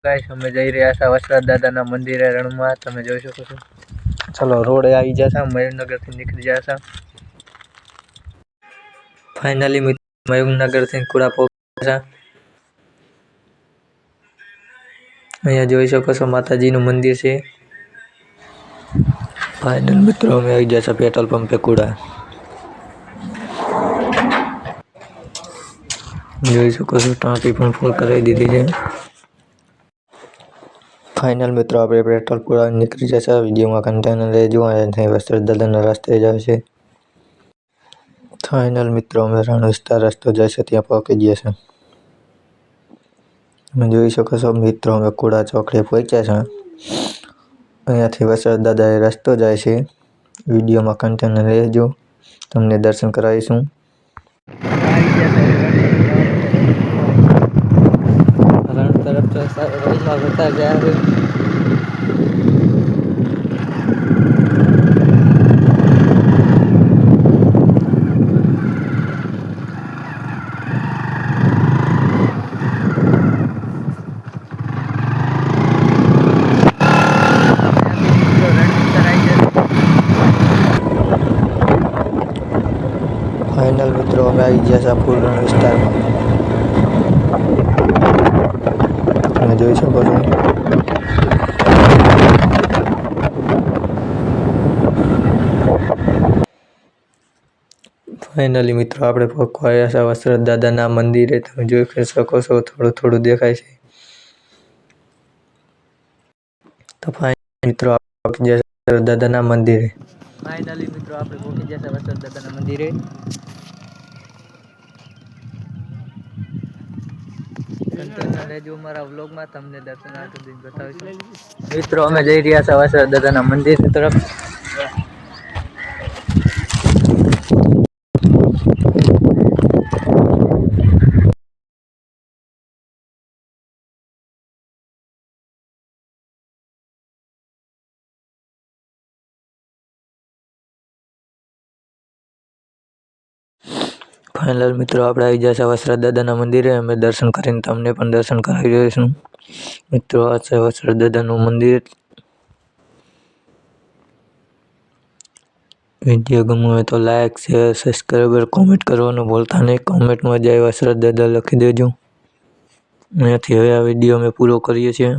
Guys અમે જઈ રહ્યા છે વસરાજ દાદાના મંદિરે રણમાં તમે જોઈ શકો છો। ચલો રોડે આવી ગયા છે મયુરનગર થી નીકળી ગયા છે। ફાઇનલી મયુરનગર થી કુડા પહોંચ્યા છે। અહીંયા જોઈ શકો છો માતાજીનું મંદિર છે। ફાઇનલ મિત્રો અમે આવી ગયા છે પેટ્રોલ પંપે કુડા। જોઈ શકો છો ટાંકી પણ ફૂલ કરાવી દીધી છે। फाइनल मित्रों आप पेट्रोल पूरा निकली जैसा वीडियो में कंटेनर ले जो आए थे वस्त्र दलन रास्ते जाए छे। फाइनल मित्रों में रण विस्तार रस्तो जैसे ત્યાં પહોંચી ગયા છે। તમે જોઈ શકો છો મિત્રો અમે કુડા ચોકડે પહોંચ્યા છે। અહીંયાથી વસરાજ દાદાએ રસ્તો જાય છે। વિડીયોમાં કન્ટેનર રહેજો તમને દર્શન કરાવીશું। રણ તરફ રણમાં જતા ગયા છે। फाइनल मित्रों અમે આવી ગયા છે ફૂલ રણ વિસ્તારમાં। તમે જોઈ શકો છો फाइनली मित्रों આપણે પહોંચ્યા છે વસરાજ દાદાના મંદિરે। તમે જોઈ શકો છો થોડું થોડું દેખાય છે। તો फाइनली मित्रों આપણે ગયા છે દાદાના મંદિરે। फाइनली मित्रों આપણે પહોંચી ગયા છે વસરાજ દાદાના મંદિરે। कंटेनर ले जो हमारा व्लॉग में તમને દર્શનાર્થ दिन બતાવીશું। મિત્રો અમે જઈ રહ્યા છે વસરાજ દાદાના મંદિર તરફ। फाइनल मित्रों આપણે આવી ગયા છે વસરાજ દાદાના મંદિરે। અમે દર્શન કરીને તમને પણ દર્શન કરાવી દઈશું। મિત્રો આ છે વસરાજ દાદાનું મંદિર। વિડીયો ગમ્યો હોય તો લાઈક શેર સબસ્ક્રાઈબર કોમેન્ટ કરવાનું ભૂલતા નહીં। કોમેન્ટમાં જય વસરાજ દાદા લખી દેજો। અહીંયાથી હવે આ વિડીયો અમે પૂરો કરીએ છીએ।